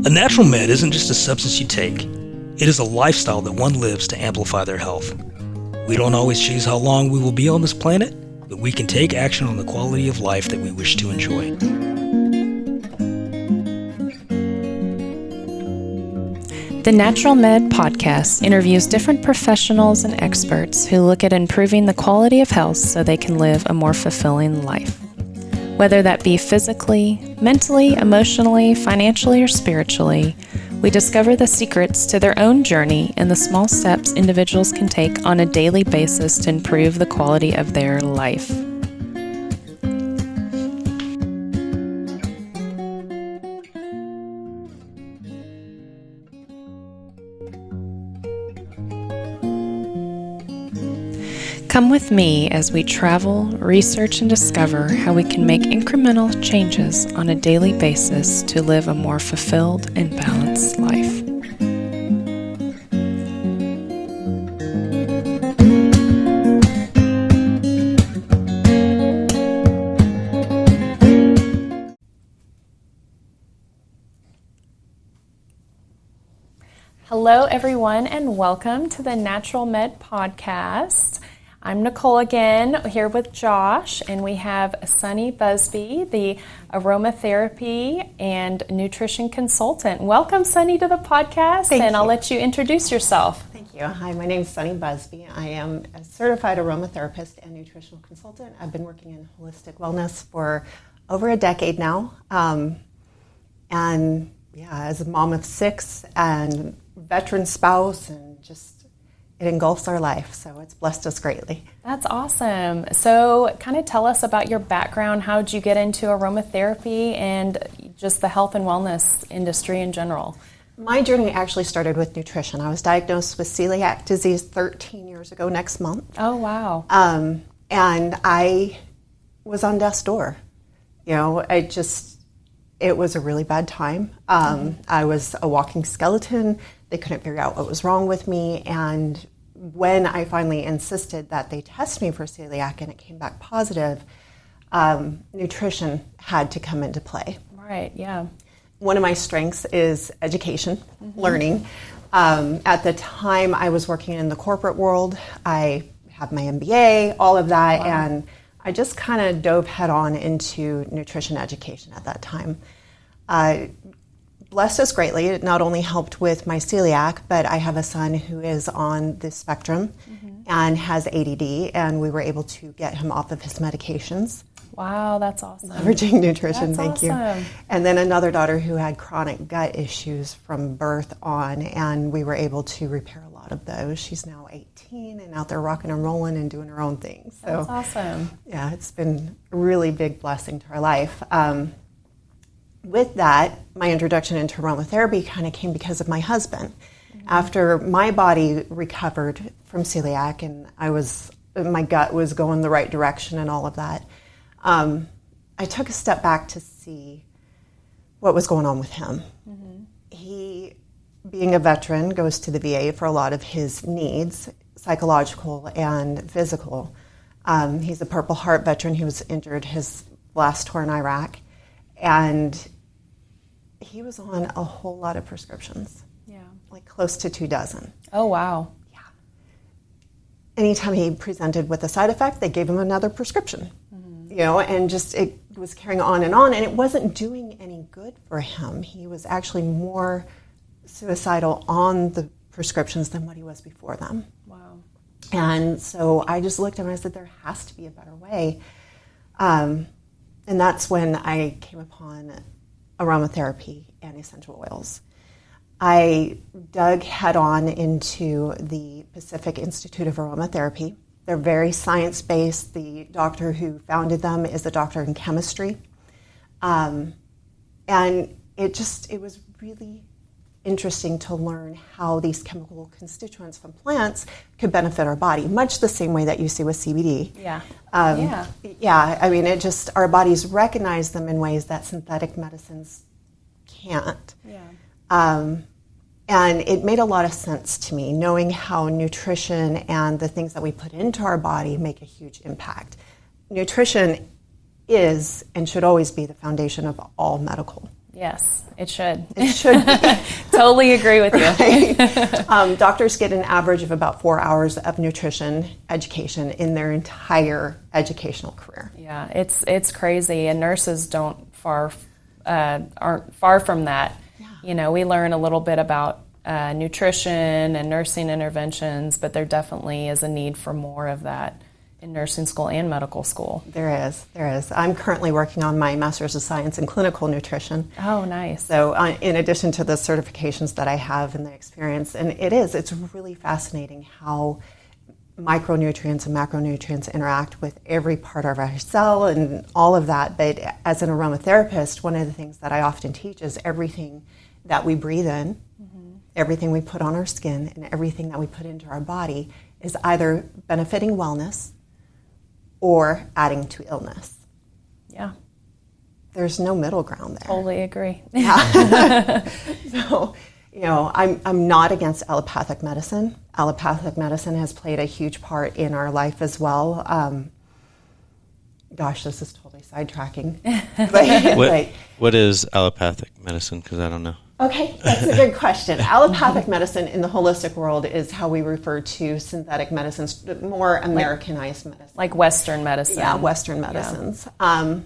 A natural med isn't just a substance you take. It is a lifestyle that one lives to amplify their health. We don't always choose how long we will be on this planet, but we can take action on the quality of life that we wish to enjoy. The Natural Med podcast interviews different professionals and experts who look at improving the quality of health so they can live a more fulfilling life. Whether that be physically, mentally, emotionally, financially, or spiritually, we discover the secrets to their own journey and the small steps individuals can take on a daily basis to improve the quality of their life. Come with me as we travel, research, and discover how we can make incremental changes on a daily basis to live a more fulfilled and balanced life. Hello, everyone, and welcome to the Natural Med podcast. I'm Nicole again, here with Josh, and we have Sunny Busby, the aromatherapy and nutrition consultant. Welcome, Sunny, to the podcast, and I'll let you introduce yourself. Thank you. Hi, my name is Sunny Busby. I am a certified aromatherapist and nutritional consultant. I've been working in holistic wellness for over a decade now, and as a mom of 6 and veteran spouse, and just it engulfs our life, so it's blessed us greatly. That's awesome. So kind of tell us about your background. How did you get into aromatherapy and just the health and wellness industry in general? My journey actually started with nutrition. I was diagnosed with celiac disease 13 years ago next month. Oh, wow. And I was on death's door. You know, it was a really bad time. I was a walking skeleton. They couldn't figure out what was wrong with me, and when I finally insisted that they test me for celiac and it came back positive, nutrition had to come into play. Right, yeah. One of my strengths is education, learning. At the time, I was working in the corporate world. I have my MBA, all of that, wow. And I just kind of dove head on into nutrition education at that time. Blessed us greatly. It not only helped with my celiac, but I have a son who is on the spectrum and has ADD, and we were able to get him off of his medications. Wow, that's awesome. Leveraging nutrition, that's thank awesome. You. And then another daughter who had chronic gut issues from birth on, and we were able to repair a lot of those. She's now 18 and out there rocking and rolling and doing her own thing. So, that's awesome. Yeah, it's been a really big blessing to our life. With that, my introduction into aromatherapy kind of came because of my husband. After my body recovered from celiac and my gut was going the right direction and all of that, I took a step back to see what was going on with him. He, being a veteran, goes to the VA for a lot of his needs, psychological and physical. He's a Purple Heart veteran. He was injured his last tour in Iraq. And he was on a whole lot of prescriptions. Yeah. Like close to 24. Oh, wow. Yeah. Anytime he presented with a side effect, they gave him another prescription. You know, and just it was carrying on, and it wasn't doing any good for him. He was actually more suicidal on the prescriptions than what he was before them. Wow. And so I just looked at him and I said, there has to be a better way. And that's when I came upon aromatherapy and essential oils. I dug head on into the Pacific Institute of Aromatherapy. They're very science-based. The doctor who founded them is a doctor in chemistry. And it was really interesting to learn how these chemical constituents from plants could benefit our body, much the same way that you see with CBD. Yeah. Yeah, I mean, our bodies recognize them in ways that synthetic medicines can't. Yeah. And it made a lot of sense to me, knowing how nutrition and the things that we put into our body make a huge impact. Nutrition is and should always be the foundation of all medical. Yes, it should. It should be. Totally agree with you. Right? Doctors get an average of about 4 hours of nutrition education in their entire educational career. Yeah, it's crazy, and nurses aren't far from that. Yeah. You know, we learn a little bit about nutrition and nursing interventions, but there definitely is a need for more of that in nursing school and medical school. There is. I'm currently working on my Master's of Science in Clinical Nutrition. Oh, nice. So in addition to the certifications that I have and the experience, and it's really fascinating how micronutrients and macronutrients interact with every part of our cell and all of that. But as an aromatherapist, one of the things that I often teach is everything that we breathe in, everything we put on our skin, and everything that we put into our body is either benefiting wellness or adding to illness. Yeah. There's no middle ground there. Totally agree. Yeah. So, you know, I'm not against allopathic medicine. Allopathic medicine has played a huge part in our life as well. Gosh, this is totally sidetracking. What is allopathic medicine? Because I don't know. Okay, that's a good question. Allopathic medicine in the holistic world is how we refer to synthetic medicines, more Americanized medicine. Like Western medicine. Yeah, Western medicines. Yeah.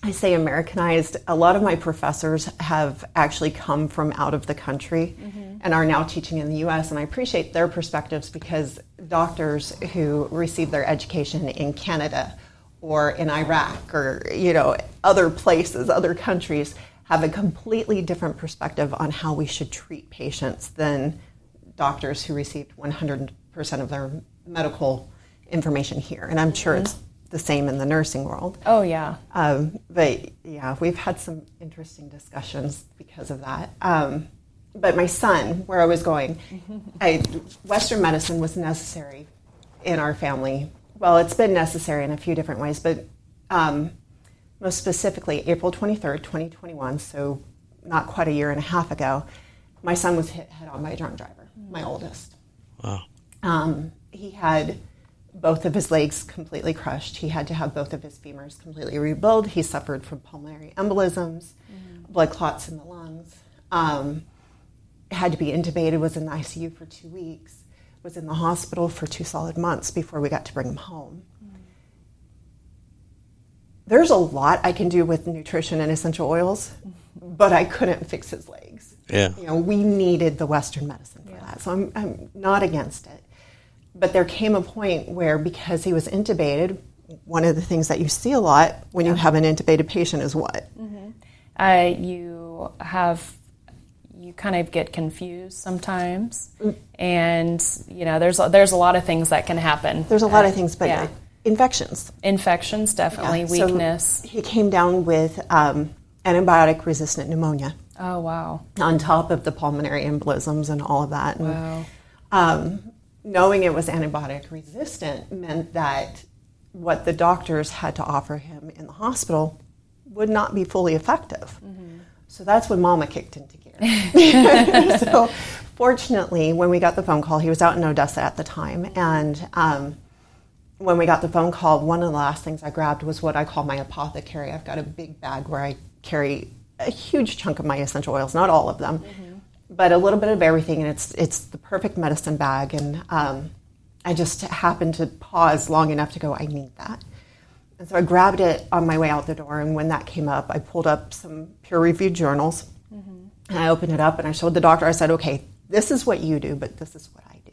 I say Americanized. A lot of my professors have actually come from out of the country and are now teaching in the U.S., and I appreciate their perspectives because doctors who receive their education in Canada or in Iraq or, you know, other places, other countries, have a completely different perspective on how we should treat patients than doctors who received 100% of their medical information here. And I'm sure it's the same in the nursing world. Oh, yeah. But, yeah, we've had some interesting discussions because of that. But my son, where I was going, Western medicine was necessary in our family. Well, it's been necessary in a few different ways, but most specifically, April 23rd, 2021, so not quite a year and a half ago, my son was hit head-on by a drunk driver, my oldest. Wow. He had both of his legs completely crushed. He had to have both of his femurs completely rebuilt. He suffered from pulmonary embolisms, blood clots in the lungs, had to be intubated, was in the ICU for 2 weeks, was in the hospital for 2 solid months before we got to bring him home. There's a lot I can do with nutrition and essential oils, but I couldn't fix his legs. Yeah. You know, we needed the Western medicine for that, so I'm not against it. But there came a point where, because he was intubated, one of the things that you see a lot when you have an intubated patient is what? You kind of get confused sometimes, and you know there's a lot of things that can happen. There's a lot of things, but infections. Infections, definitely. Weakness. So he came down with antibiotic-resistant pneumonia. Oh, wow. On top of the pulmonary embolisms and all of that. And, wow. Knowing it was antibiotic-resistant meant that what the doctors had to offer him in the hospital would not be fully effective. So that's when Mama kicked into gear. So fortunately, when we got the phone call, he was out in Odessa at the time, and when we got the phone call, one of the last things I grabbed was what I call my apothecary. I've got a big bag where I carry a huge chunk of my essential oils, not all of them, but a little bit of everything, and it's the perfect medicine bag. And I just happened to pause long enough to go, I need that. And so I grabbed it on my way out the door, and when that came up, I pulled up some peer-reviewed journals, and I opened it up, and I showed the doctor. I said, okay, this is what you do, but this is what I do.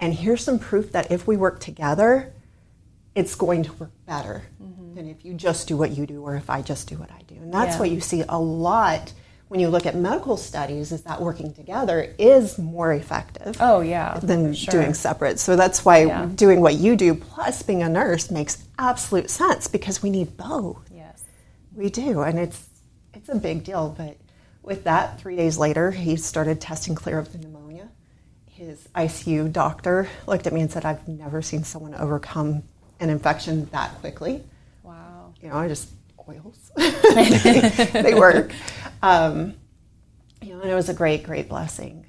And here's some proof that if we work together, it's going to work better than if you just do what you do or if I just do what I do. And that's what you see a lot when you look at medical studies, is that working together is more effective than doing separate. So that's why doing what you do plus being a nurse makes absolute sense, because we need both. Yes. We do, and it's a big deal. But with that, 3 days later, he started testing clear of the pneumonia. His ICU doctor looked at me and said, I've never seen someone overcome an infection that quickly. Wow. You know, oils. they work. And it was a great, great blessing.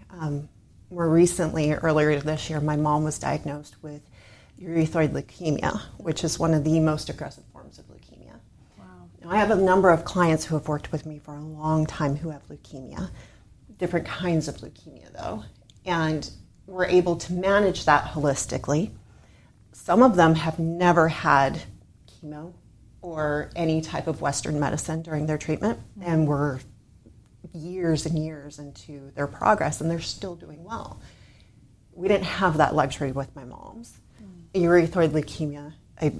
More recently, earlier this year, my mom was diagnosed with erythroid leukemia, which is one of the most aggressive forms of leukemia. Now, I have a number of clients who have worked with me for a long time who have leukemia, different kinds of leukemia though, and we're able to manage that holistically. Some of them have never had chemo or any type of Western medicine during their treatment, and we're years and years into their progress, and they're still doing well. We didn't have that luxury with my mom's. Erythroid leukemia,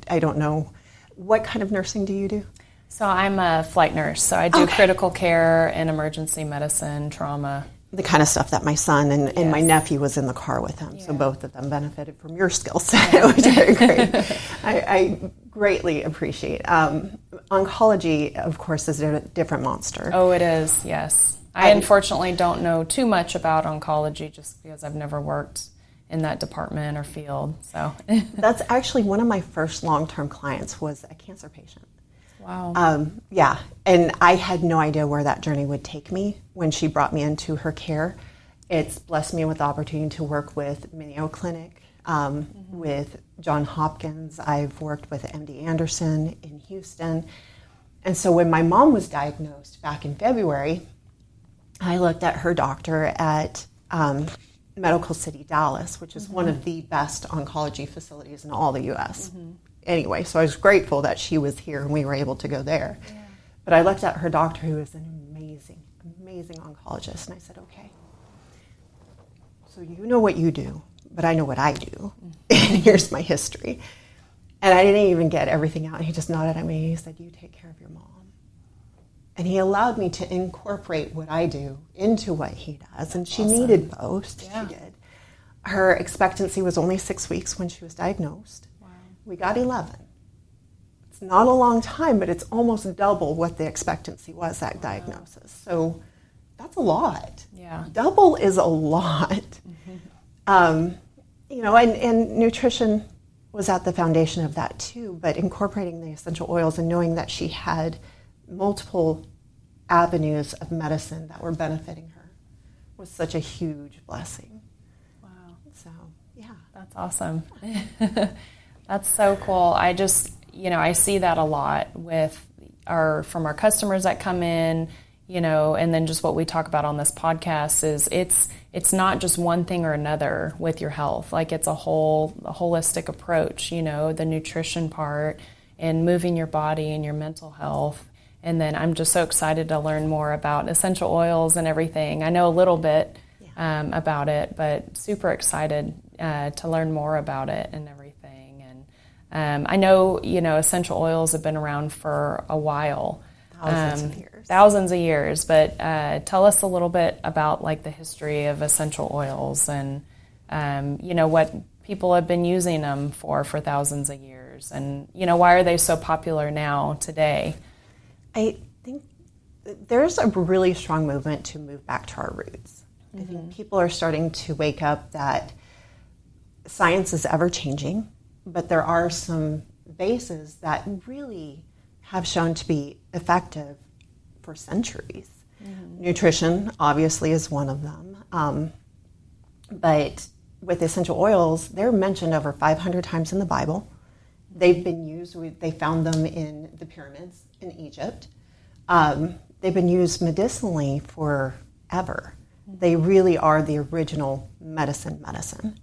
I don't know. What kind of nursing do you do? So I'm a flight nurse, so I do critical care and emergency medicine, trauma. The kind of stuff that my son and my nephew was in the car with him, so both of them benefited from your skill set, which is great. I greatly appreciate. Oncology, of course, is a different monster. Oh, it is, yes. I unfortunately don't know too much about oncology just because I've never worked in that department or field. So That's actually one of my first long-term clients was a cancer patient. Wow. Yeah, and I had no idea where that journey would take me when she brought me into her care. It's blessed me with the opportunity to work with Mayo Clinic, with Johns Hopkins. I've worked with MD Anderson in Houston. And so when my mom was diagnosed back in February, I looked at her doctor at Medical City, Dallas, which is one of the best oncology facilities in all the U.S. Anyway, so I was grateful that she was here and we were able to go there. Yeah. But I looked at her doctor, who is an amazing, amazing oncologist, and I said, okay, so you know what you do, but I know what I do, and here's my history. And I didn't even get everything out. He just nodded at me and he said, you take care of your mom. And he allowed me to incorporate what I do into what he does, and she needed both. Yeah. She did. Her expectancy was only 6 weeks when she was diagnosed. We got 11. It's not a long time, but it's almost double what the expectancy was at diagnosis. So that's a lot. Yeah. Double is a lot. And nutrition was at the foundation of that too, but incorporating the essential oils and knowing that she had multiple avenues of medicine that were benefiting her was such a huge blessing. Wow. So, yeah. That's awesome. That's so cool. I just, I see that a lot from our customers that come in, and then just what we talk about on this podcast is it's not just one thing or another with your health. Like it's a holistic approach, the nutrition part and moving your body and your mental health. And then I'm just so excited to learn more about essential oils and everything. I know a little bit about it, but super excited to learn more about it and everything. I know, essential oils have been around for a while. Thousands of years. But tell us a little bit about like the history of essential oils and, what people have been using them for thousands of years. And, why are they so popular now today? I think there's a really strong movement to move back to our roots. I think people are starting to wake up that science is ever changing. But there are some bases that really have shown to be effective for centuries. Nutrition, obviously, is one of them. But with essential oils, they're mentioned over 500 times in the Bible. They've been used, they found them in the pyramids in Egypt. They've been used medicinally forever. They really are the original medicine.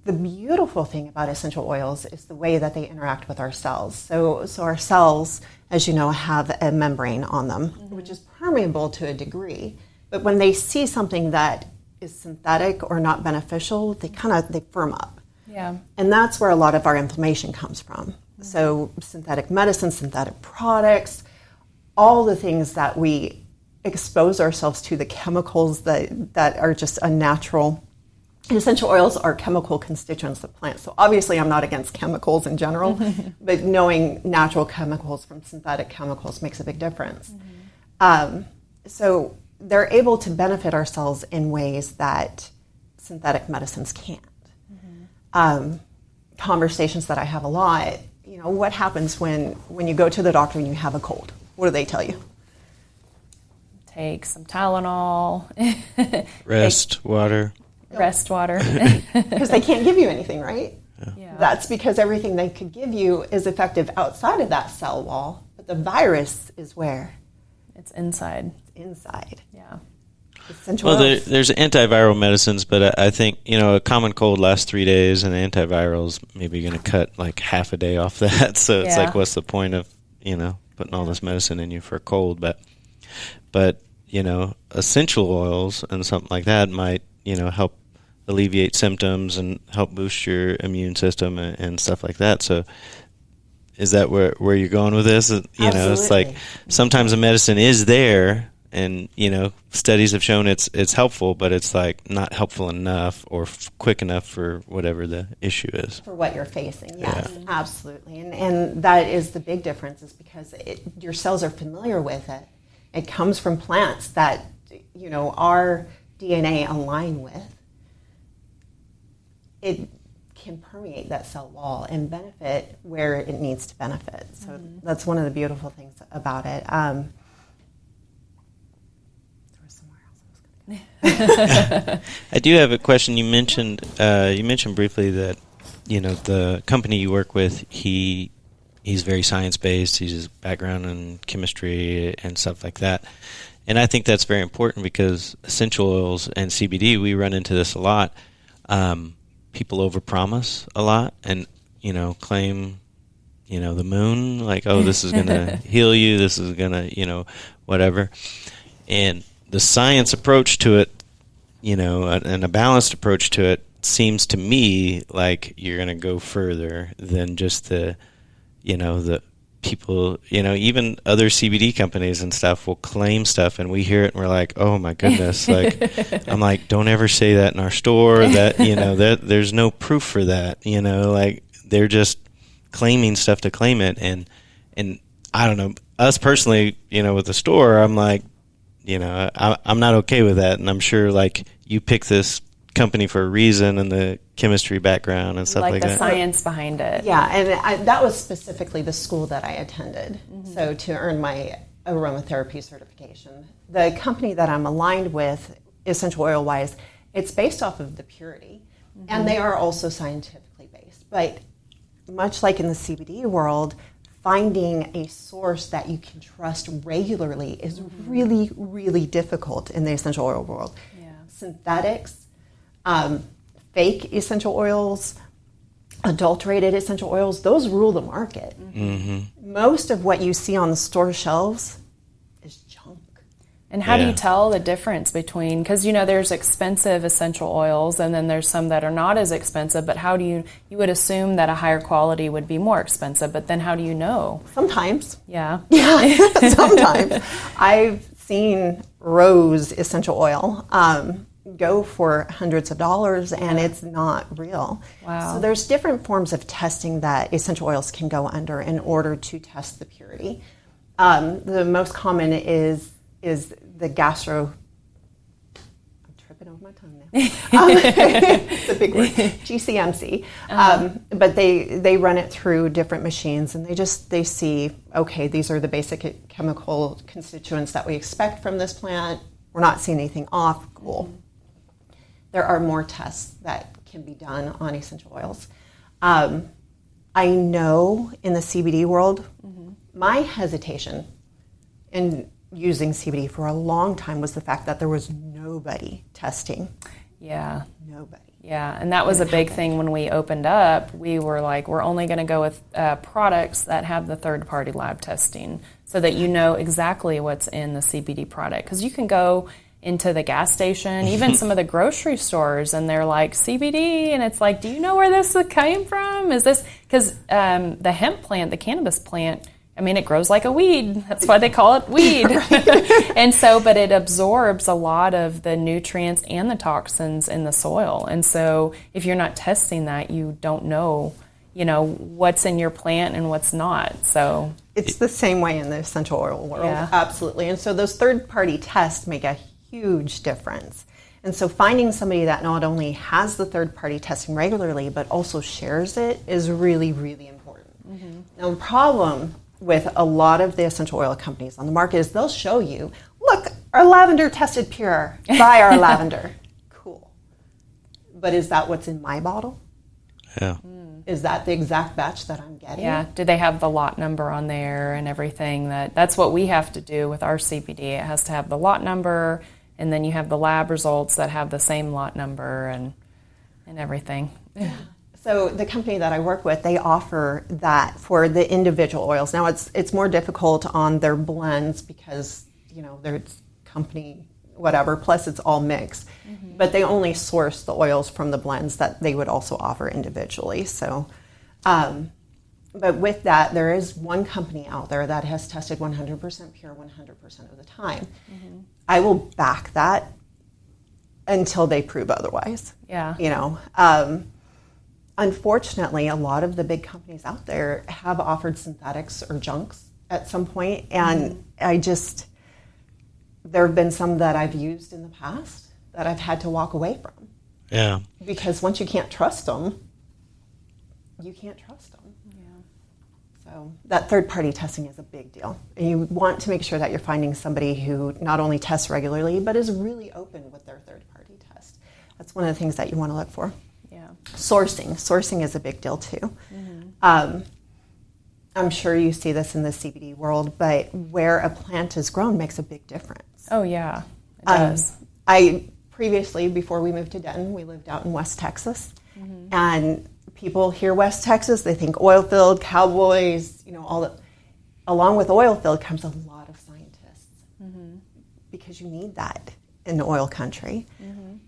The beautiful thing about essential oils is the way that they interact with our cells. So our cells, as you know, have a membrane on them, which is permeable to a degree. But when they see something that is synthetic or not beneficial, they firm up. Yeah. And that's where a lot of our inflammation comes from. So synthetic medicine, synthetic products, all the things that we expose ourselves to, the chemicals that are just unnatural. And essential oils are chemical constituents of plants. So obviously I'm not against chemicals in general, but knowing natural chemicals from synthetic chemicals makes a big difference. So they're able to benefit our cells in ways that synthetic medicines can't. Conversations that I have a lot, what happens when you go to the doctor and you have a cold? What do they tell you? Take some Tylenol. Rest water. Rest water. Because they can't give you anything, right? Yeah. That's because everything they could give you is effective outside of that cell wall, but the virus is where? It's inside. It's inside. Yeah. Essential Well, oils. there's antiviral medicines, but I think, a common cold lasts 3 days, and the antiviral's maybe going to cut like half a day off that. So it's Yeah. like, what's the point of, putting all this medicine in you for a cold? But essential oils and something like that might, help alleviate symptoms and help boost your immune system and stuff like that. So is that where you're going with this? It's like sometimes the medicine is there, and studies have shown it's helpful, but it's like not helpful enough or quick enough for whatever the issue is. For what you're facing, yes, absolutely. And that is the big difference, is because your cells are familiar with it. It comes from plants that, our DNA align with. It can permeate that cell wall and benefit where it needs to benefit. So that's one of the beautiful things about it. I do have a question. You mentioned briefly that the company you work with, he's very science based. He's background in chemistry and stuff like that, and I think that's very important because essential oils and CBD, we run into this a lot. People overpromise a lot and claim the moon, like, oh, this is going to heal you, this is going to whatever, and the science approach to it, and a balanced approach to it seems to me like you're going to go further than just the people, even other CBD companies and stuff will claim stuff, and we hear it and we're like, oh my goodness, like, I'm like, don't ever say that in our store, that, there's no proof for that, like, they're just claiming stuff to claim it. And I don't know, us personally, with the store, I'm like, I'm not okay with that, and I'm sure like you pick this company for a reason and the chemistry background and stuff like the that. science behind it. Yeah, and that was specifically the school that I attended. So to earn my aromatherapy certification, the company that I'm aligned with, essential oil wise, it's based off of the purity, and they are also scientifically based. But much like in the CBD world, finding a source that you can trust regularly is really, really difficult in the essential oil world. Yeah. Synthetics, fake essential oils, adulterated essential oils, those rule the market. Most of what you see on the store shelves is junk. And how do you tell the difference between, because there's expensive essential oils and then there's some that are not as expensive, but how do you would assume that a higher quality would be more expensive, but then how do you know? Sometimes. Yeah. Sometimes. I've seen rose essential oil go for hundreds of dollars, and it's not real. Wow. So there's different forms of testing that essential oils can go under in order to test the purity. The most common is the I'm tripping over my tongue now. It's a big word, GCMC. But they run it through different machines, and they see, okay, these are the basic chemical constituents that we expect from this plant. We're not seeing anything off. Cool. There are more tests that can be done on essential oils. I know in the CBD world, my hesitation in using CBD for a long time was the fact that there was nobody testing. Yeah. Nobody. Yeah, and that was a big thing when we opened up. We were like, we're only going to go with products that have the third-party lab testing so that you know exactly what's in the CBD product. Because you can go into the gas station, even some of the grocery stores, and they're like, CBD, and it's like, do you know where this came from? Is this, because the hemp plant, the cannabis plant, I mean, it grows like a weed. That's why they call it weed. And so, but it absorbs a lot of the nutrients and the toxins in the soil. And so if you're not testing that, you don't know, what's in your plant and what's not. So it's the same way in the essential oil world. Yeah. Absolutely. And so those third-party tests make a huge difference. And so finding somebody that not only has the third-party testing regularly, but also shares it is really, really important. Now, the problem with a lot of the essential oil companies on the market is they'll show you, look, our lavender tested pure, buy our lavender. Cool. But is that what's in my bottle? Yeah. Is that the exact batch that I'm getting? Yeah. Do they have the lot number on there and everything? That's what we have to do with our CBD. It has to have the lot number, and then you have the lab results that have the same lot number and everything. Yeah. So the company that I work with, they offer that for the individual oils. Now it's more difficult on their blends because, there's company whatever, plus it's all mixed. But they only source the oils from the blends that they would also offer individually. So, but with that, there is one company out there that has tested 100% pure 100% of the time. I will back that until they prove otherwise. Yeah. Unfortunately, a lot of the big companies out there have offered synthetics or junks at some point, and there have been some that I've used in the past that I've had to walk away from. Yeah. Because once you can't trust them, you can't trust them. Yeah. So that third-party testing is a big deal. And you want to make sure that you're finding somebody who not only tests regularly, but is really open with their third-party test. That's one of the things that you want to look for. Yeah. Sourcing is a big deal too. I'm sure you see this in the CBD world, but where a plant is grown makes a big difference. Oh yeah, it does. Previously, before we moved to Denton, we lived out in West Texas, and people hear West Texas, they think oil field, cowboys, all that. Along with oil field comes a lot of scientists, because you need that in the oil country.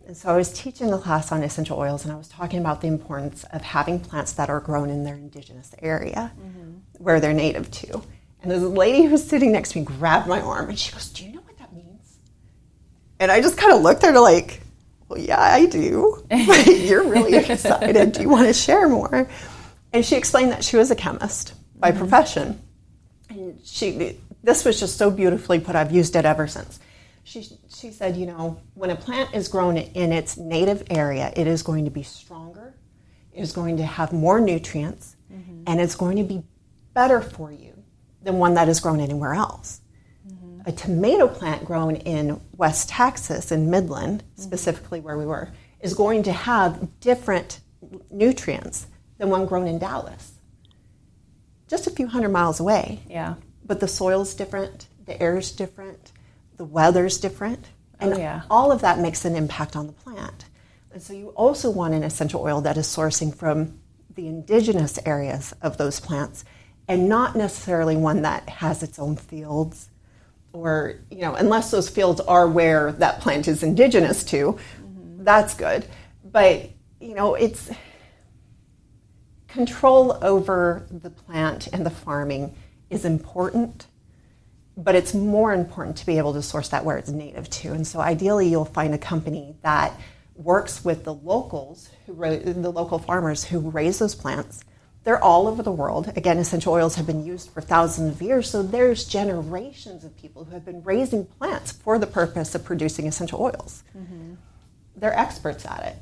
And so I was teaching a class on essential oils, and I was talking about the importance of having plants that are grown in their indigenous area, where they're native to. And this lady who was sitting next to me grabbed my arm, and she goes, "Do you know what that means?" And I just kind of looked at her like, "Well, yeah, I do. But you're really excited. Do you want to share more?" And she explained that she was a chemist by profession. And this was just so beautifully put. I've used it ever since. She said, when a plant is grown in its native area, it is going to be stronger, it is going to have more nutrients, and it's going to be better for you than one that is grown anywhere else. A tomato plant grown in West Texas, in Midland, specifically where we were, is going to have different nutrients than one grown in Dallas. Just a few hundred miles away. Yeah. But the soil's different, the air's different, the weather's different, and all of that makes an impact on the plant. And so you also want an essential oil that is sourcing from the indigenous areas of those plants, and not necessarily one that has its own fields, or, unless those fields are where that plant is indigenous to, that's good. But, it's control over the plant and the farming is important, but it's more important to be able to source that where it's native to. And so ideally you'll find a company that works with the locals, the local farmers who raise those plants. They're all over the world. Again, essential oils have been used for thousands of years, so there's generations of people who have been raising plants for the purpose of producing essential oils. They're experts at it.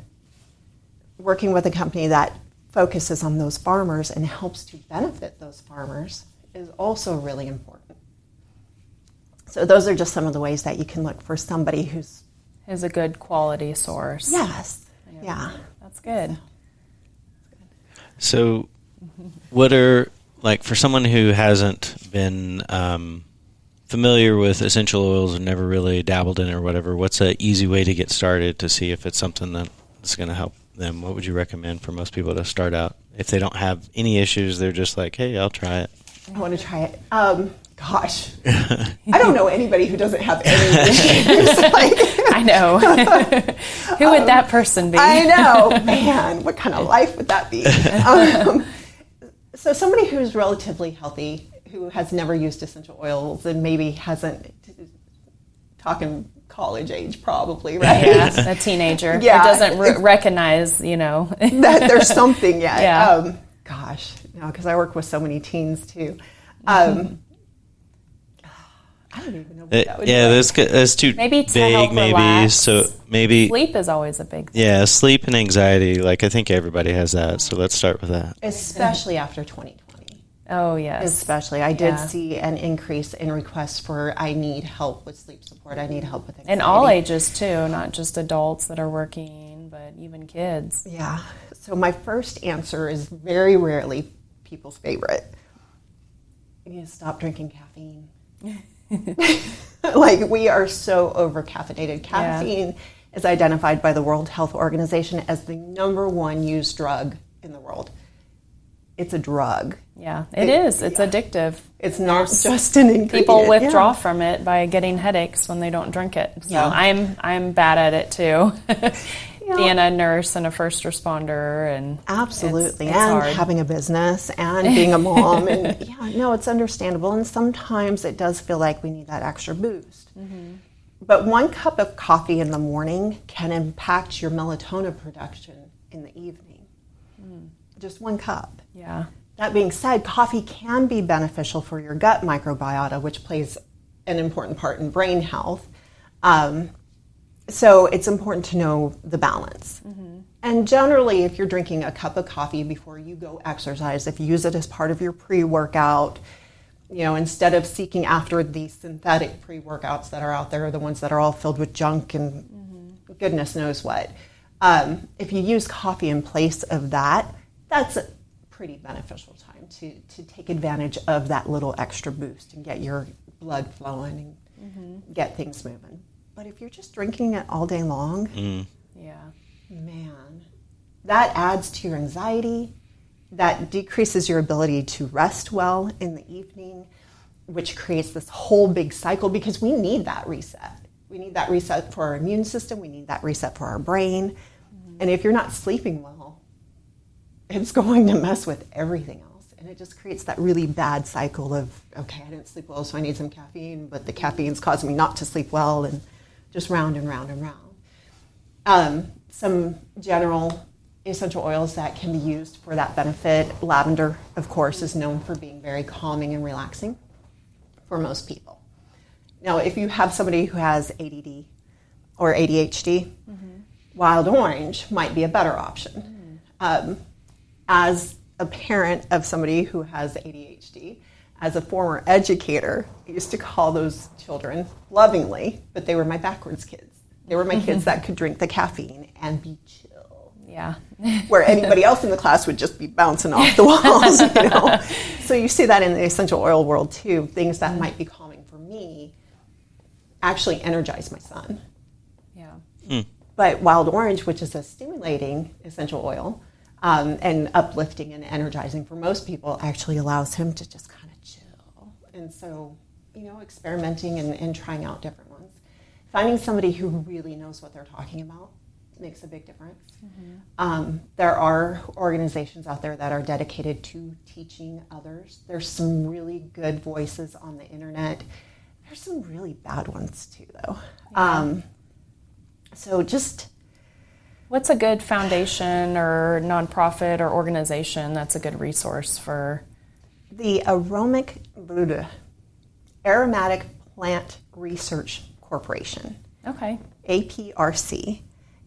Working with a company that focuses on those farmers and helps to benefit those farmers is also really important. So those are just some of the ways that you can look for somebody who's is a good quality source. Yes. Yeah. That's good. So what are, for someone who hasn't been familiar with essential oils and never really dabbled in it or whatever, what's an easy way to get started to see if it's something that's going to help them? What would you recommend for most people to start out? If they don't have any issues, they're just like, hey, I'll try it. I want to try it. Gosh. I don't know anybody who doesn't have any issues. I know. Who would that person be? I know. Man, what kind of life would that be? So somebody who's relatively healthy, who has never used essential oils and maybe hasn't, talking college age probably, right? Yeah, a teenager who doesn't recognize, that there's something yet. Yeah. Gosh, because I work with so many teens too. I don't even know what that would be. Yeah, that's too maybe to vague. help Maybe relax. So maybe sleep is always a big thing. Yeah, sleep and anxiety. I think everybody has that. So let's start with that. Especially after 2020. Oh yes. Especially, I did see an increase in requests for I need help with sleep support. I need help with anxiety. And all ages too, not just adults that are working, but even kids. Yeah. So my first answer is very rarely people's favorite. You need to stop drinking caffeine. Like, we are so over-caffeinated. Caffeine is identified by the World Health Organization as the #1 used drug in the world. It's a drug. Yeah, it is. It's addictive. It's not just an ingredient. People withdraw from it by getting headaches when they don't drink it. So I'm bad at it too. Being a nurse and a first responder, and absolutely, it's and hard. having a business and being a mom, and it's understandable. And sometimes it does feel like we need that extra boost. Mm-hmm. But 1 cup of coffee in the morning can impact your melatonin production in the evening. Just 1 cup. Yeah. That being said, coffee can be beneficial for your gut microbiota, which plays an important part in brain health. So it's important to know the balance. Mm-hmm. And generally, if you're drinking a cup of coffee before you go exercise, if you use it as part of your pre-workout, instead of seeking after these synthetic pre-workouts that are out there, the ones that are all filled with junk and goodness knows what, if you use coffee in place of that, that's a pretty beneficial time to take advantage of that little extra boost and get your blood flowing and get things moving. But if you're just drinking it all day long, man, that adds to your anxiety. That decreases your ability to rest well in the evening, which creates this whole big cycle, because we need that reset. We need that reset for our immune system. We need that reset for our brain. And if you're not sleeping well, it's going to mess with everything else. And it just creates that really bad cycle of, okay, I didn't sleep well, so I need some caffeine, but the caffeine's causing me not to sleep well, and just round and round and round. Some general essential oils that can be used for that benefit. Lavender, of course, is known for being very calming and relaxing for most people. Now, if you have somebody who has ADD or ADHD, wild orange might be a better option. As a parent of somebody who has ADHD, as a former educator, I used to call those children lovingly, but they were my backwards kids. They were my kids that could drink the caffeine and be chill. Yeah. Where anybody else in the class would just be bouncing off the walls, So you see that in the essential oil world too. Things that might be calming for me actually energize my son. Yeah. But wild orange, which is a stimulating essential oil, and uplifting and energizing for most people, actually allows him to just kind of chill. And so, experimenting and trying out different ones. Finding somebody who really knows what they're talking about makes a big difference. There are organizations out there that are dedicated to teaching others. There's some really good voices on the internet. There's some really bad ones too, though. Yeah. So just... What's a good foundation or nonprofit or organization that's a good resource for? The Aromatic Plant Research Corporation. Okay. APRC.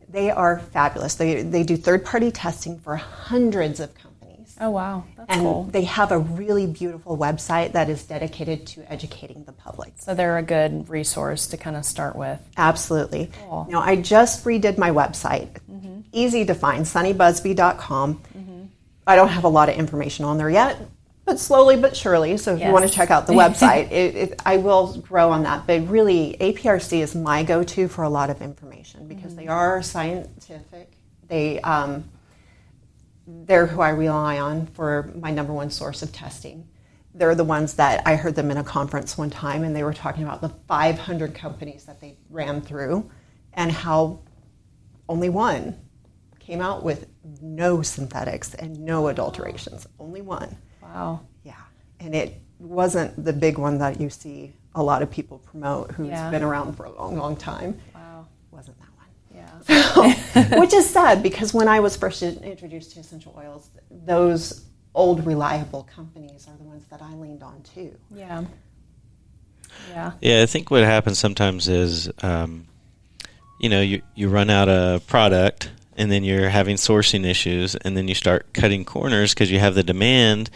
They are fabulous. They do third-party testing for hundreds of companies. Oh, wow. That's and cool. They have a really beautiful website that is dedicated to educating the public. So they're a good resource to kind of start with. Absolutely. Cool. Now, I just redid my website. Easy to find, sunnybusby.com. I don't have a lot of information on there yet, but slowly but surely. So if you want to check out the website, I will grow on that. But really, APRC is my go-to for a lot of information because they are scientific. They're who I rely on for my #1 source of testing. They're the ones that I heard them in a conference one time, and they were talking about the 500 companies that they ran through and how only one came out with no synthetics and no adulterations. Only one. Wow. Yeah. And it wasn't the big one that you see a lot of people promote who's been around for a long, long time. Wow. Wasn't that one. Yeah. So, which is sad because when I was first introduced to essential oils, those old reliable companies are the ones that I leaned on too. Yeah. Yeah. Yeah, I think what happens sometimes is, you run out of product, and then you're having sourcing issues, and then you start cutting corners because you have the demand,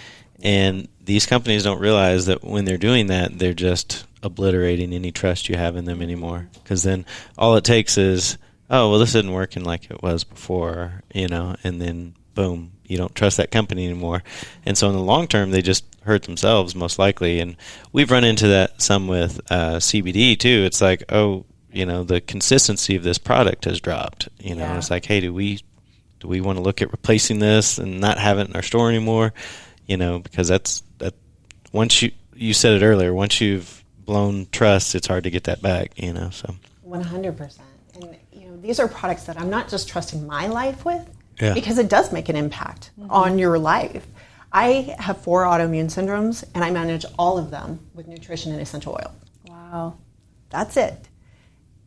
and these companies don't realize that when they're doing that, they're just obliterating any trust you have in them anymore. Because then all it takes is, oh, well, this isn't working like it was before, and then boom, you don't trust that company anymore. And so in the long term, they just hurt themselves most likely. And we've run into that some with CBD too. It's like, oh, the consistency of this product has dropped. And it's like, hey, do we want to look at replacing this and not have it in our store anymore? Because that once you said it earlier, once you've blown trust, it's hard to get that back. So 100%. And these are products that I'm not just trusting my life with, Yeah. because it does make an impact on your life. I have 4 autoimmune syndromes, and I manage all of them with nutrition and essential oil. Wow. That's it.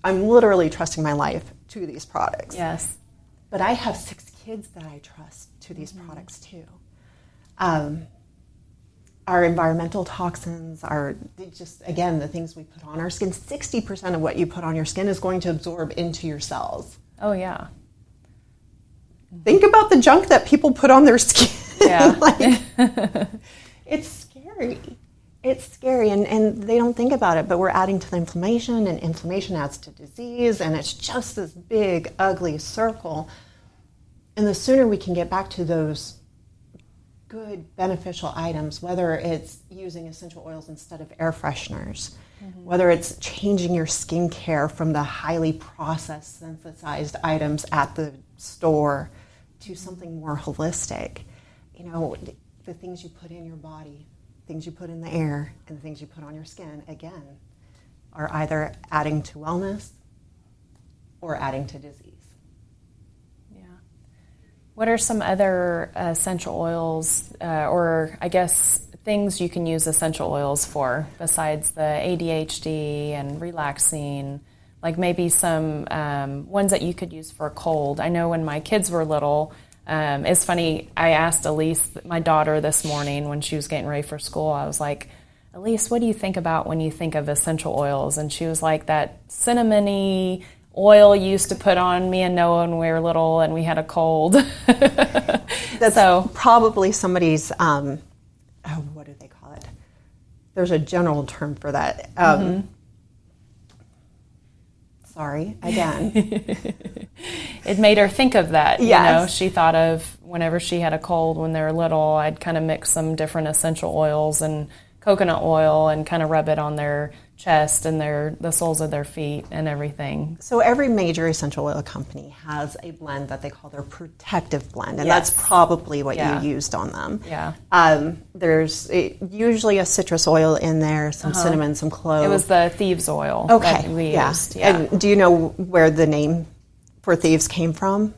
I'm literally trusting my life to these products. Yes. But I have 6 kids that I trust to these products too. Our environmental toxins are just, again, the things we put on our skin. 60% of what you put on your skin is going to absorb into your cells. Oh, yeah. Think about the junk that people put on their skin. Yeah. It's scary. It's scary, and they don't think about it, but we're adding to the inflammation, and inflammation adds to disease, and it's just this big, ugly circle. And the sooner we can get back to those good, beneficial items, whether it's using essential oils instead of air fresheners, whether it's changing your skincare from the highly processed, synthesized items at the store to something more holistic. The things you put in your body, things you put in the air, and the things you put on your skin, again, are either adding to wellness or adding to disease. Yeah. What are some other essential oils, or I guess things you can use essential oils for besides the ADHD and relaxing? Like maybe some ones that you could use for a cold. I know when my kids were little, it's funny, I asked Elise, my daughter, this morning when she was getting ready for school, I was like, Elise, what do you think about when you think of essential oils? And she was like, that cinnamony oil you used to put on me and Noah when we were little and we had a cold. That's probably somebody's, what do they call it? There's a general term for that. Sorry, again. It made her think of that. Yes. She thought of whenever she had a cold when they were little, I'd kind of mix some different essential oils and coconut oil and kind of rub it on their chest and the soles of their feet and everything. So every major essential oil company has a blend that they call their protective blend, and Yes. that's probably what Yeah. you used on them. Yeah. There's usually a citrus oil in there, some cinnamon, some clove. It was the thieves oil okay. that we yeah. used. Yeah. And do you know where the name for thieves came from?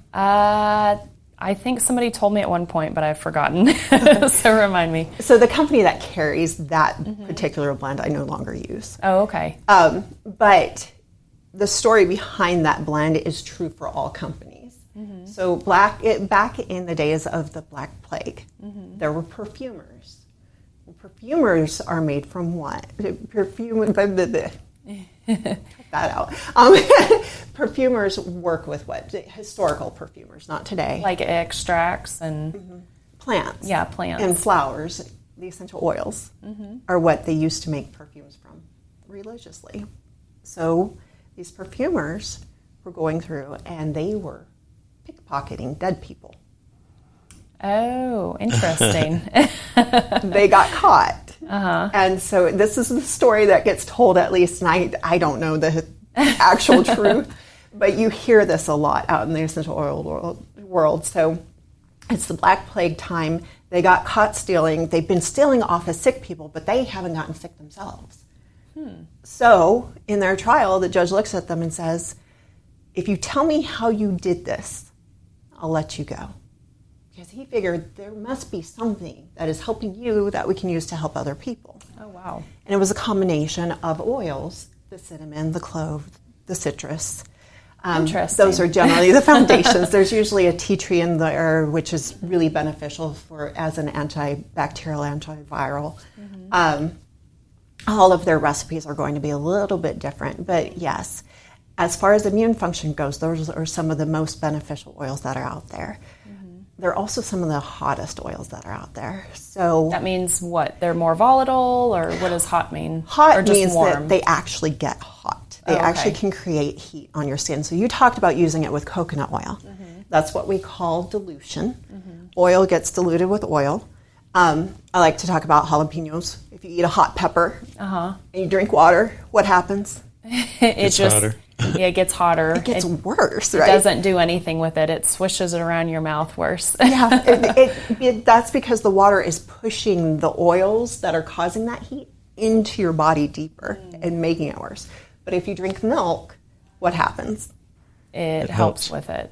I think somebody told me at one point, but I've forgotten. So remind me. So the company that carries that particular blend, I no longer use. Oh, okay. But the story behind that blend is true for all companies. So back in the days of the Black Plague, there were perfumers. Well, perfumers are made from what? Cut that out. Perfumers work with what? Historical perfumers, not today. Like extracts and Plants. Yeah, plants. And flowers. The essential oils are what they used to make perfumes from religiously. So these perfumers were going through and they were pickpocketing dead people. Oh, interesting. They got caught. And so this is the story that gets told, at least, and I don't know the actual truth, but you hear this a lot out in the essential oil world. So it's the Black Plague time. They got caught stealing. They've been stealing off of sick people, but they haven't gotten sick themselves. So in their trial, the judge looks at them and says, if you tell me how you did this, I'll let you go. Because he figured there must be something that is helping you that we can use to help other people. Oh, wow. And it was a combination of oils, the cinnamon, the clove, the citrus. Interesting. Those are generally the foundations. There's usually a tea tree in there, which is really beneficial as an antibacterial, antiviral. All of their recipes are going to be a little bit different. But yes, as far as immune function goes, those are some of the most beneficial oils that are out there. They're also some of the hottest oils that are out there. So That means what? They're more volatile, or what does hot mean? hot or just means warm? that they actually get hot. They Oh, okay. actually can create heat on your skin. So you talked about using it with coconut oil. That's what we call dilution. Oil gets diluted with oil. I like to talk about jalapenos. If you eat a hot pepper and you drink water, what happens? It's hotter. Yeah, it gets hotter. It gets worse, It right? doesn't do anything with it. It swishes it around your mouth worse. That's because the water is pushing the oils that are causing that heat into your body deeper and making it worse. But if you drink milk, what happens? It helps with it.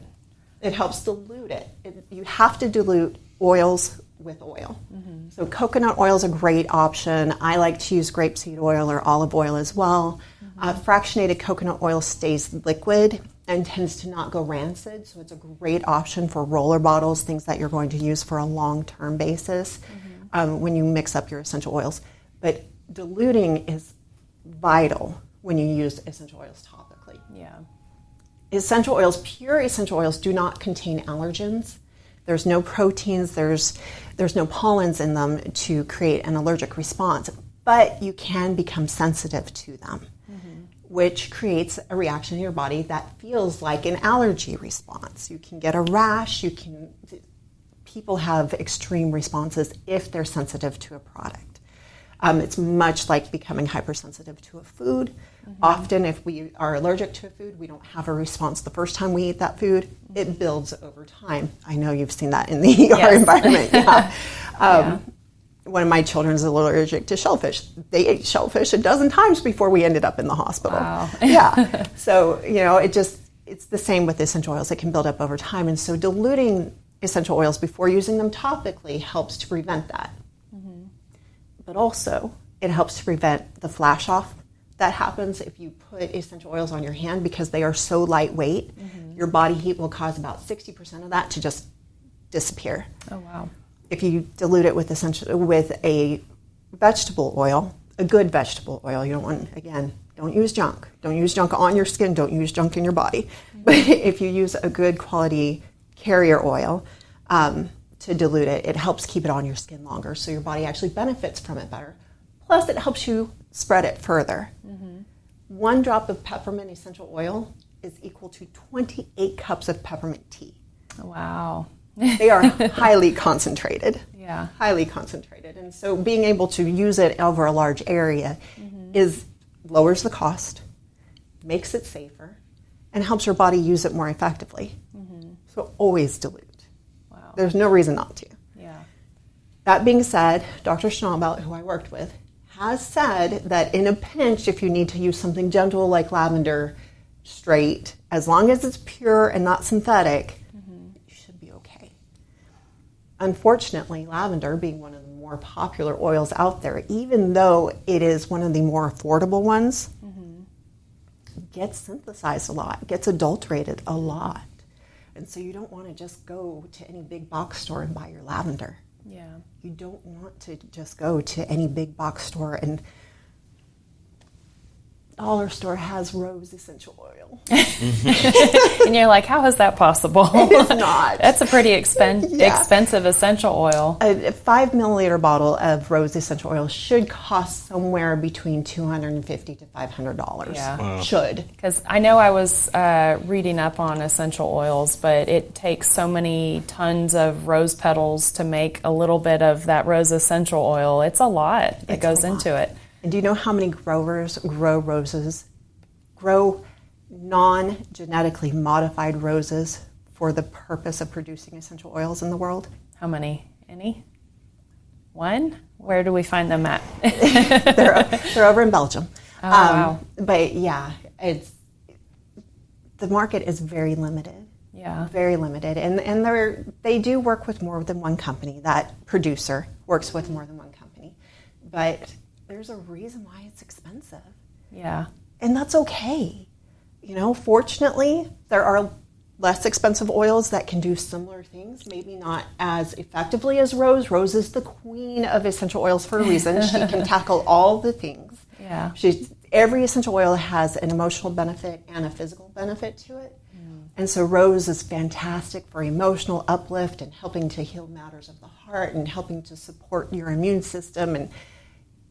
It helps dilute it. You have to dilute oils with oil. So coconut oil is a great option. I like to use grapeseed oil or olive oil as well. Fractionated coconut oil stays liquid and tends to not go rancid, so it's a great option for roller bottles, things that you're going to use for a long-term basis when you mix up your essential oils. But diluting is vital when you use essential oils topically. Yeah. Essential oils, pure essential oils, do not contain allergens. There's no proteins, there's no pollens in them to create an allergic response, but you can become sensitive to them, which creates a reaction in your body that feels like an allergy response. You can get a rash, people have extreme responses if they're sensitive to a product. It's much like becoming hypersensitive to a food. Often if we are allergic to a food, we don't have a response the first time we eat that food. It builds over time. I know you've seen that in the ER environment. Yeah. One of my children is allergic to shellfish. They ate shellfish a dozen times before we ended up in the hospital. Wow. Yeah. So, it's the same with essential oils. It can build up over time. And so diluting essential oils before using them topically helps to prevent that. But also, it helps to prevent the flash off that happens if you put essential oils on your hand because they are so lightweight. Your body heat will cause about 60% of that to just disappear. Oh, wow. If you dilute it with a vegetable oil, a good vegetable oil, you don't want, again, don't use junk. Don't use junk on your skin. Don't use junk in your body. But if you use a good quality carrier oil, to dilute it, it helps keep it on your skin longer, so your body actually benefits from it better. Plus, it helps you spread it further. 1 drop of peppermint essential oil is equal to 28 cups of peppermint tea. Wow. They are highly concentrated. Yeah. Highly concentrated. And so being able to use it over a large area lowers the cost, makes it safer, and helps your body use it more effectively. So always dilute. There's no reason not to. Yeah. That being said, Dr. Schnabelt, who I worked with, has said that in a pinch, if you need to use something gentle like lavender, straight, as long as it's pure and not synthetic, you should be okay. Unfortunately, lavender, being one of the more popular oils out there, even though it is one of the more affordable ones, gets synthesized a lot, gets adulterated a lot. And so you don't want to just go to any big box store and buy your lavender. Yeah. You don't want to just go to any big box store and dollar store has rose essential oil. And you're like, how is that possible? It is not. That's a pretty expensive essential oil. A 5 milliliter bottle of rose essential oil should cost somewhere between $250 to $500. Yeah. Wow. Should. Because I know I was reading up on essential oils, but it takes so many tons of rose petals to make a little bit of that rose essential oil. It's a lot that goes into it. And do you know how many growers grow roses, grow non-genetically modified roses for the purpose of producing essential oils in the world? How many? Any? One? Where do we find them at? They're over in Belgium. Oh, wow. But yeah, the market is very limited. Yeah. Very limited. And they do work with more than one company. That producer works with more than one company. But there's a reason why it's expensive. Yeah. And that's okay. Fortunately, there are less expensive oils that can do similar things, maybe not as effectively as rose. Rose is the queen of essential oils for a reason. She can tackle all the things. Yeah. Every essential oil has an emotional benefit and a physical benefit to it. And so rose is fantastic for emotional uplift and helping to heal matters of the heart and helping to support your immune system. And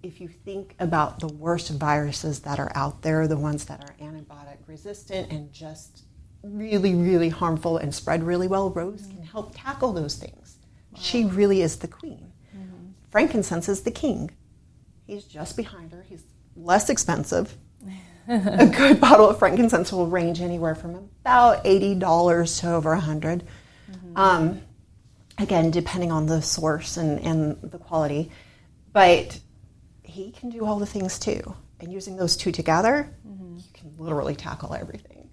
if you think about the worst viruses that are out there, the ones that are antibiotic resistant and just really, really harmful and spread really well, rose can help tackle those things. Wow. She really is the queen. Frankincense is the king. He's just behind her. He's less expensive. A good bottle of frankincense will range anywhere from about $80 to over $100. Again, depending on the source and the quality. But he can do all the things too. And using those two together, you can literally tackle everything.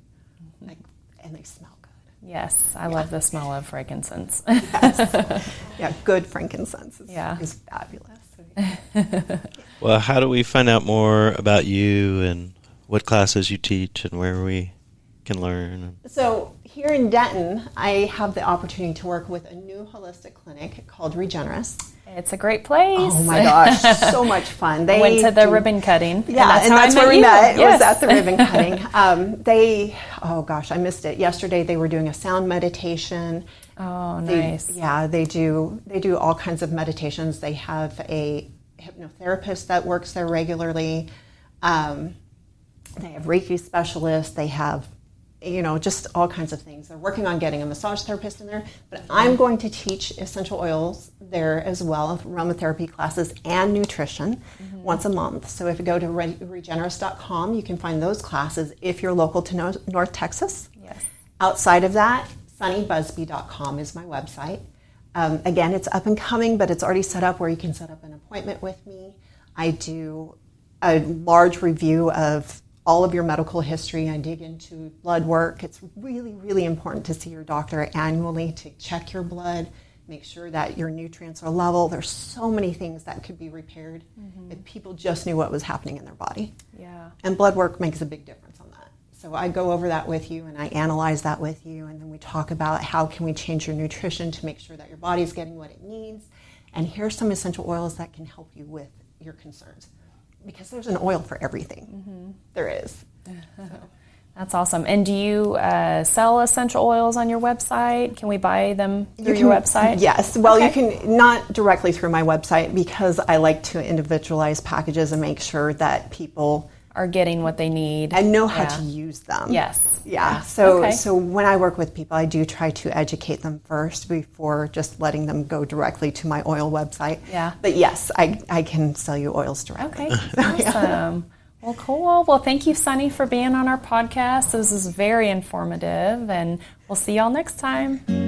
And they smell good. Yes, I love the smell of frankincense. Yes. Yeah, good frankincense is fabulous. Well, how do we find out more about you and what classes you teach and where we can learn? So here in Denton, I have the opportunity to work with a new holistic clinic called Regenerist. It's a great place. Oh my gosh, so much fun. They went to the ribbon cutting. Yeah, and that's where we met. Yes. It was at the ribbon cutting. I missed it. Yesterday they were doing a sound meditation. Oh, nice. They do all kinds of meditations. They have a hypnotherapist that works there regularly. They have Reiki specialists. They have just all kinds of things. They're working on getting a massage therapist in there, but I'm going to teach essential oils there as well, aromatherapy classes and nutrition once a month. So if you go to regenerist.com, you can find those classes if you're local to North Texas. Yes. Outside of that, sunnybusby.com is my website. Again, it's up and coming, but it's already set up where you can set up an appointment with me. I do a large review of all of your medical history. I dig into blood work. It's really, really important to see your doctor annually to check your blood, make sure that your nutrients are level. There's so many things that could be repaired if people just knew what was happening in their body. Yeah. And blood work makes a big difference on that. So I go over that with you and I analyze that with you, and then we talk about how can we change your nutrition to make sure that your body's getting what it needs. And here's some essential oils that can help you with your concerns. Because there's an oil for everything. There is. So. That's awesome. And do you sell essential oils on your website? Can we buy them through your website? Yes. Well, you can not directly through my website because I like to individualize packages and make sure that people are getting what they need and know how to use them. Yes. Yeah. So when I work with people, I do try to educate them first before just letting them go directly to my oil website. Yeah. But yes, I can sell you oils directly. Okay. Awesome. Well, cool. Well, thank you, Sunny, for being on our podcast. This is very informative, and we'll see y'all next time.